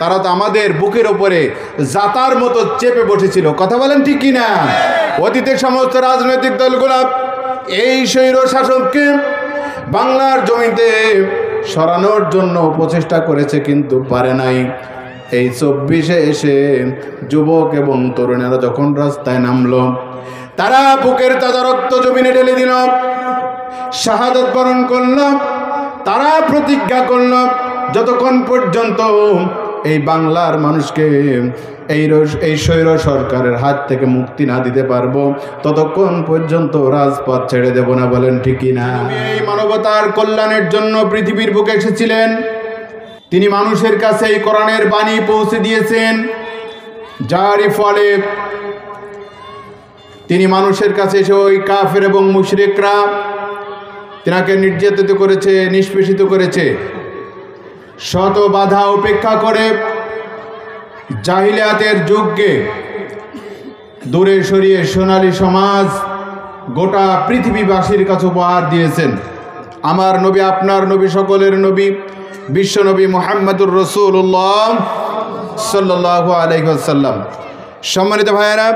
তারা তো আমাদের বুকের ওপরে জাতার মতো চেপে বসেছিল। কথা বলেন ঠিক কিনা? অতীতের সমস্ত রাজনৈতিক দলগুলো এই স্বৈর শাসককে বাংলার জমিতে সরানোর জন্য প্রচেষ্টা করেছে, কিন্তু পারে নাই। এই 24-এ এসে যুবক এবং তরুণেরা যখন রাস্তায় নামলো, তারা বুকের তাজা রক্ত জমিনে ঢেলে দিল, শাহাদাত বরণ করল। তারা প্রতিজ্ঞা করল, যতক্ষণ পর্যন্ত এই বাংলার মানুষকে এই স্বৈর সরকারের হাত থেকে মুক্তি না দিতে পারবো, ততক্ষণ পর্যন্ত রাজপথ ছেড়ে দেব না। বলেন ঠিক না? এই মানবতার কল্যাণের জন্য পৃথিবীর বুকে এসেছিলেন। তিনি মানুষের কাছে এই কোরআনের বাণী পৌঁছে দিয়েছেন, যারই ফলে তিনি মানুষের কাছে এসে ওই কাফের এবং মুশরিকরা তিনাকে নির্যাতিত করেছে, নিষ্পেষিত করেছে। শত বাধা উপেক্ষা করে জাহিলিয়াতের যুগকে দূরে সরিয়ে সোনালী সমাজ গোটা পৃথিবীবাসীর কাছে উপহার দিয়েছেন। আমার নবী, আপনার নবী, সকলের নবী, বিশ্ব নবী মুহাম্মদুর রাসূলুল্লাহ সাল্লাল্লাহু আলাইহি ওয়াসাল্লাম। সম্মানিত ভাইয়েরা,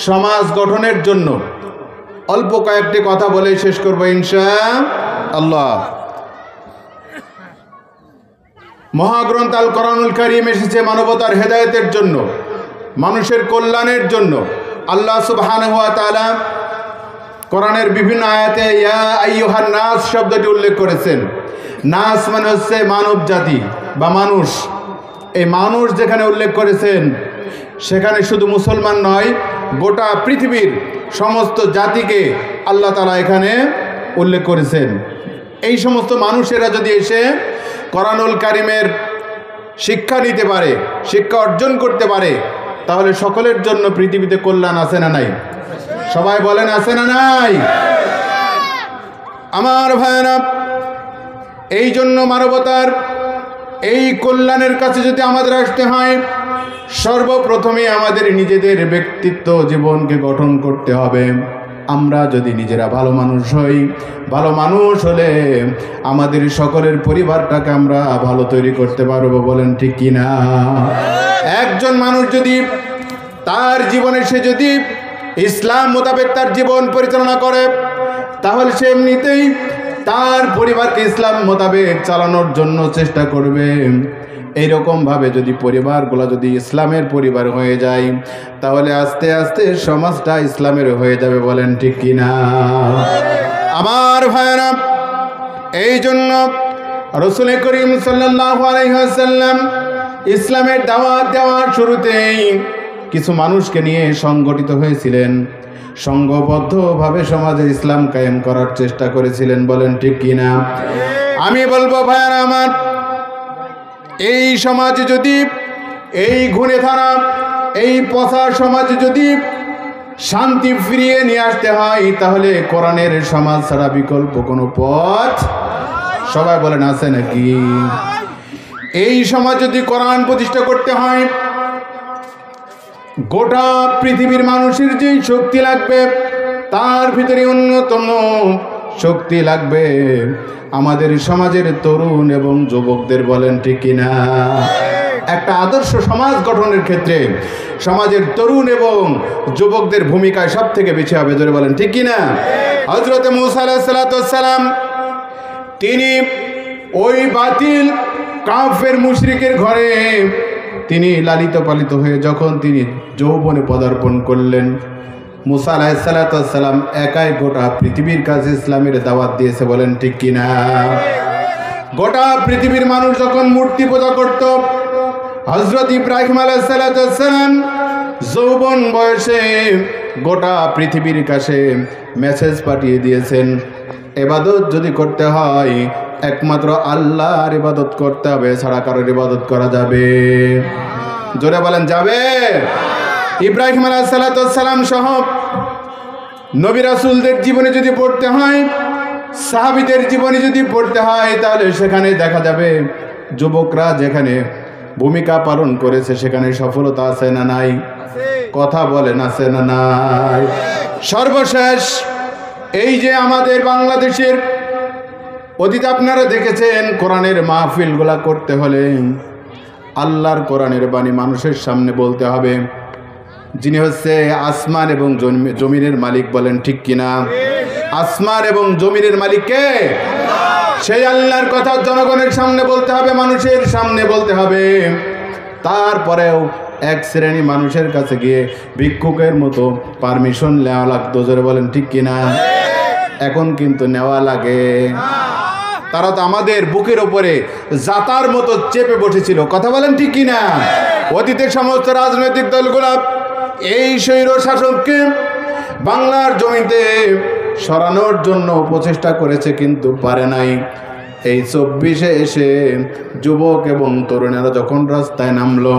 সমাজ গঠনের জন্য অল্প কয়েকটি কথা বলে শেষ করবো ইনশাআল্লাহ। মহাগ্রন্থ আল কোরআনুল কারীম এসেছে মানবতার হেদায়েতের জন্য, মানুষের কল্যাণের জন্য। আল্লাহ সুবহানাহু ওয়া তাআলা কোরআনের বিভিন্ন আয়াতে ইয়া আইয়ুহান নাস শব্দটি উল্লেখ করেছেন। নাস মানে হচ্ছে মানব জাতি বা মানুষ। এই মানুষ যেখানে উল্লেখ করেছেন, সেখানে শুধু মুসলমান নয়, গোটা পৃথিবীর সমস্ত জাতিকে আল্লাহ তাআলা এখানে উল্লেখ করেছেন। এই সমস্ত মানুষেরা যদি এসে কোরআনুল কারীমের শিক্ষা নিতে পারে, শিক্ষা অর্জন করতে পারে, তাহলে সকলের জন্য পৃথিবীতে কল্যাণ আছে না নাই? সবাই বলেন আছে না নাই? আমার ভাইয়েরা, এই জন্য মানবতার এই কল্যাণের কাছে যদি আমাদের আসতে হয়, সর্বপ্রথমে আমাদের নিজেদের ব্যক্তিত্ব জীবনকে গঠন করতে হবে। আমরা যদি নিজেরা ভালো মানুষ হই, ভালো মানুষ হলে আমাদের সকলের পরিবারটাকে আমরা ভালো তৈরি করতে পারবো। বলেন ঠিক কিনা? একজন মানুষ যদি তার জীবনে সে যদি ইসলাম মোতাবেক তার জীবন পরিচালনা করে, তাহলে সে এমনিতেই তার পরিবারকে ইসলাম মোতাবেক চালানোর জন্য চেষ্টা করবে। এইরকমভাবে যদি পরিবারগুলো যদি ইসলামের পরিবার হয়ে যায়, তাহলে আস্তে আস্তে সমাজটা ইসলামের হয়ে যাবে। বলেন ঠিক কিনা? আমার ভাইয়েরা, এই জন্য রাসূল করিম সাল্লাল্লাহু আলাইহি ওয়াসাল্লাম ইসলামের দাওয়াত দেওয়ার শুরুতেই কিছু মানুষকে নিয়ে সংগঠিত হয়েছিলেন, সংঘবদ্ধভাবে সমাজে ইসলাম কায়েম করার চেষ্টা করেছিলেন। বলেন ঠিক কিনা? আমি বলবো ভাইয়েরা আমার, এই সমাজে যদি এই ঘুণে ধারা, এই পচা সমাজে যদি শান্তি ফিরিয়ে নিয়ে আসতে হয়, তাহলে কোরআনের সমাজ ছাড়া বিকল্প কোনো পথ, সবাই বলেন আছে নাকি? এই সমাজ যদি কোরআন প্রতিষ্ঠা করতে হয়, গোটা পৃথিবীর মানুষের যে শক্তি লাগবে, তার ভিতরে অন্যতম শক্তি লাগবে আমাদের সমাজের তরুণ এবং যুবকদের। বলেন ঠিক কিনা? একটা আদর্শ সমাজ গঠনের ক্ষেত্রে সমাজের তরুণ এবং যুবকদের ভূমিকায় সব থেকে বেশি হবে। জোরে বলেন ঠিক কিনা? হযরত মূসা আলাইহিস সালাতু ওয়াস সালাম তিনি ওই বাতিল কাফের মুশরিকের ঘরে তিনি লালিত পালিত হয়ে যখন তিনি যৌবনে পদার্পণ করলেন, মূসা আলাইহিস সালাতু ওয়াস সালাম একাই গোটা পৃথিবীর কাছে ইসলামের দাওয়াত দিয়েছে। বলেন ঠিক কিনা? গোটা পৃথিবীর মানুষ যখন মূর্তি পূজা করত, হযরত ইব্রাহিম আলাইহিস সালাতু ওয়াস সালাম যৌবন বয়সে গোটা পৃথিবীর কাছে মেসেজ পাঠিয়ে দিয়েছেন, ইবাদত যদি করতে হয় একমাত্র আল্লাহর ইবাদত করতে হবে, ছাড়া কারোর ইবাদত করা যাবে? জোরে বলেন যাবে? ইব্রাহিম আলাইহিস সালাতু ওয়াস সালাম সহ নবী রাসূলদের জীবনে যদি পড়তে হয়, সাহাবীদের জীবনে যদি পড়তে হয়, তাহলে সেখানে দেখা যাবে যুবকরা যেখানে ভূমিকা পালন করেছে সেখানে সফলতা আছে না নাই? কথা বলেন আছে না নাই? সর্বশেষ এই যে আমাদের বাংলাদেশের অতীত আপনারা দেখেছেন, কোরআনের মাহফিলগুলা করতে হলে আল্লাহর কোরআনের বাণী মানুষের সামনে বলতে হবে, যিনি হচ্ছে আসমান এবং জমিনের মালিক। বলেন ঠিক কিনা? আসমান এবং জমিনের মালিক কে? সেই আল্লাহর কথা জনগণের সামনে বলতে হবে, মানুষের সামনে বলতে হবে। তারপরেও এক শ্রেণী মানুষের কাছে গিয়ে ভিক্ষুকের মতো পারমিশন নেওয়া লাগতো। জোরে বলেন ঠিক কিনা? এখন কিন্তু নেওয়া লাগে। তারা তো আমাদের বুকের ওপরে জাতার মতো চেপে বসেছিল। কথা বলেন ঠিক কিনা? অতীতের সমস্ত রাজনৈতিক দলগুলো এই স্বৈর শাসককে বাংলার জমিতে সরানোর জন্য প্রচেষ্টা করেছে, কিন্তু পারে নাই। এই 24-এ এসে যুবক এবং তরুণেরা যখন রাস্তায় নামলো,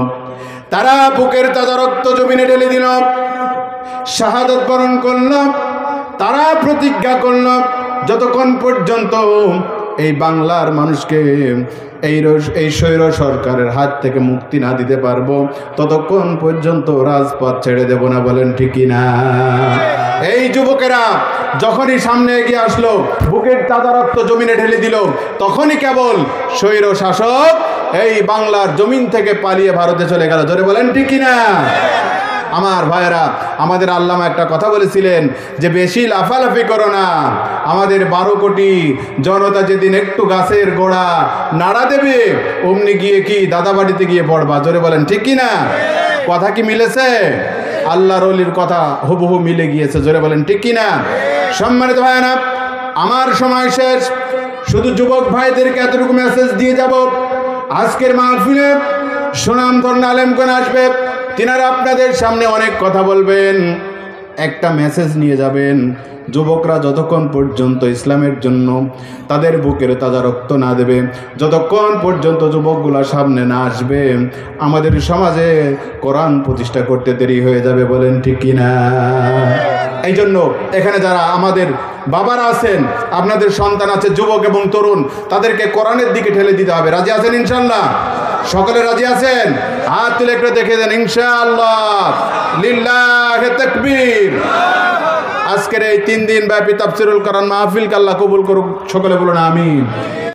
তারা বুকের তাজা রক্ত জমিনে ঢেলে দিল, শাহাদাত বরণ করল। তারা প্রতিজ্ঞা করল, যতক্ষণ পর্যন্ত এই বাংলার মানুষকে এই স্বৈর সরকারের হাত থেকে মুক্তি না দিতে পারবো, ততক্ষণ পর্যন্ত রাজপথ ছেড়ে দেব না। বলেন ঠিকই না? এই যুবকেরা যখনই সামনে এগিয়ে আসলো, বুকের তাজা রক্ত জমিনে ঢেলে দিল, তখনই কেবল স্বৈর শাসক এই বাংলার জমিন থেকে পালিয়ে ভারতে চলে গেল। জোরে বলেন ঠিকই না? আমার ভাইয়েরা, আমাদের আল্লামা একটা কথা বলেছিলেন যে বেশি লাফালাফি করো না। আমাদের 12 কোটি জনতা যেদিন একটু গাছের গোড়া নাড়া দেবে, অমনি গিয়ে কি দাদা বাড়িতে গিয়ে পড়বা। জোরে বলেন ঠিক কি না? কথা কি মিলেছে? আল্লাহর ওলির কথা হুবহু মিলে গিয়েছে। জোরে বলেন ঠিক কি না? সম্মানিত ভাইয়েরা, আমার সময় শেষ। শুধু যুবক ভাইদেরকে এতটুকু মেসেজ দিয়ে যাব, আজকের মাহফিলে সুনামধন্য আলেমগণ আসবে, তিনারা আপনাদের সামনে অনেক কথা বলবেন। একটা মেসেজ নিয়ে যাবেন, যুবকরা যতক্ষণ পর্যন্ত ইসলামের জন্য তাদের বুকের তাজা রক্ত না দেবে, যতক্ষণ পর্যন্ত যুবকগুলা সামনে না আসবে, আমাদের সমাজে কোরআন প্রতিষ্ঠা করতে দেরি হয়ে যাবে। বলেন ঠিক কিনা? এই জন্য এখানে যারা আমাদের বাবারা আছেন, আপনাদের সন্তান আছে যুবক এবং তরুণ, তাদেরকে কোরআনের দিকে ঠেলে দিতে হবে। রাজি আছেন ইনশাআল্লাহ? সকলে রাজি আছেন? হাত তুলে একটু দেখে দেন ইনশাআল্লাহ। লিল্লাহি তাকবীর। আজকের এই 3 দিন ব্যাপী তাফসীরুল কোরআন মাহফিলকে আল্লাহ কবুল করুক। সকলে বলুন আমিন।